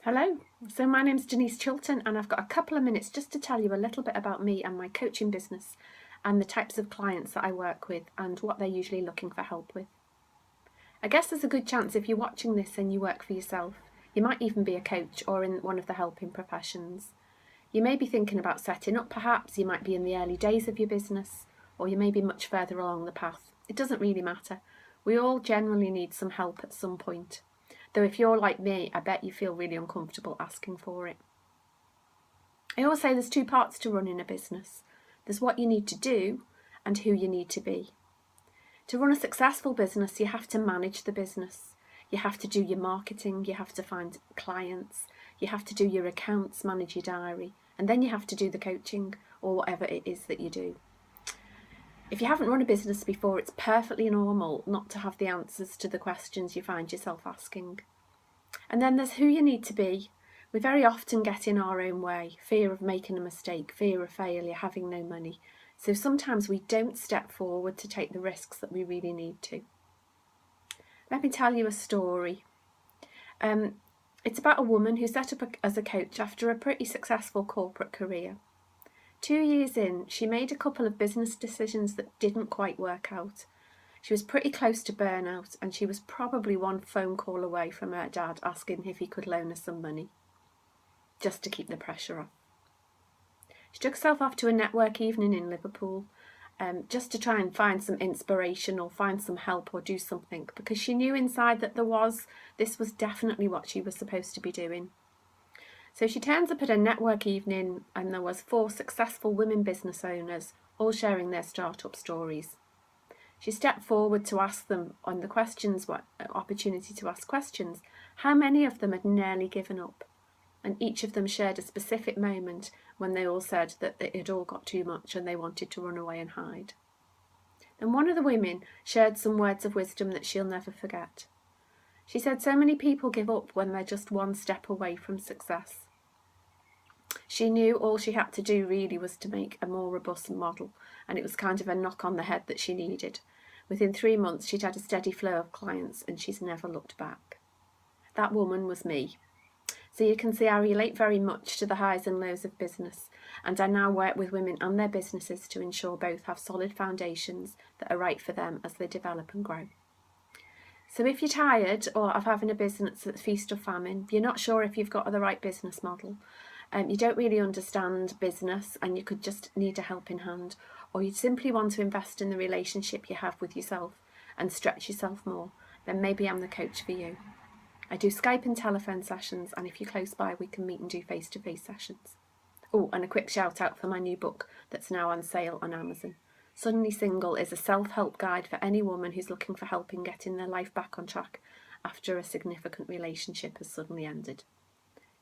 Hello, so my name's Denise Chilton and I've got a couple of minutes just to tell you a little bit about me and my coaching business and the types of clients that I work with and what they're usually looking for help with. I guess there's a good chance if you're watching this and you work for yourself, you might even be a coach or in one of the helping professions. You may be thinking about setting up perhaps, you might be in the early days of your business, or you may be much further along the path. It doesn't really matter. We all generally need some help at some point. Though if you're like me, I bet you feel really uncomfortable asking for it. I always say there's two parts to running a business. There's what you need to do and who you need to be. To run a successful business, you have to manage the business. You have to do your marketing, you have to find clients, you have to do your accounts, manage your diary, and then you have to do the coaching or whatever it is that you do. If you haven't run a business before, it's perfectly normal not to have the answers to the questions you find yourself asking. And then there's who you need to be. We very often get in our own way, fear of making a mistake, fear of failure, having no money. So sometimes we don't step forward to take the risks that we really need to. Let me tell you a story. It's about a woman who set up as a coach after a pretty successful corporate career. 2 years in, she made a couple of business decisions that didn't quite work out. She was pretty close to burnout, and she was probably one phone call away from her dad asking if he could loan her some money, just to keep the pressure off. She took herself off to a network evening in Liverpool, just to try and find some inspiration or find some help or do something, because she knew inside that this was definitely what she was supposed to be doing. So she turns up at a network evening and there was 4 successful women business owners, all sharing their startup stories. She stepped forward to ask them on the opportunity to ask questions, how many of them had nearly given up. And each of them shared a specific moment when they all said that it had all got too much and they wanted to run away and hide. And one of the women shared some words of wisdom that she'll never forget. She said so many people give up when they're just one step away from success. She knew all she had to do really was to make a more robust model, and it was kind of a knock on the head that she needed. Within 3 months, she'd had a steady flow of clients and she's never looked back. That woman was me. So you can see I relate very much to the highs and lows of business, and I now work with women and their businesses to ensure both have solid foundations that are right for them as they develop and grow. So if you're tired of having a business that's feast or famine, you're not sure if you've got the right business model, you don't really understand business and you could just need a helping hand, or you simply want to invest in the relationship you have with yourself and stretch yourself more, then maybe I'm the coach for you. I do Skype and telephone sessions, and if you're close by, we can meet and do face-to-face sessions. Oh, and a quick shout out for my new book that's now on sale on Amazon. Suddenly Single is a self-help guide for any woman who's looking for help in getting their life back on track after a significant relationship has suddenly ended.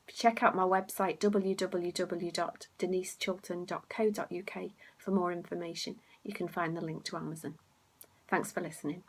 If you check out my website www.denisechilton.co.uk for more information, you can find the link to Amazon. Thanks for listening.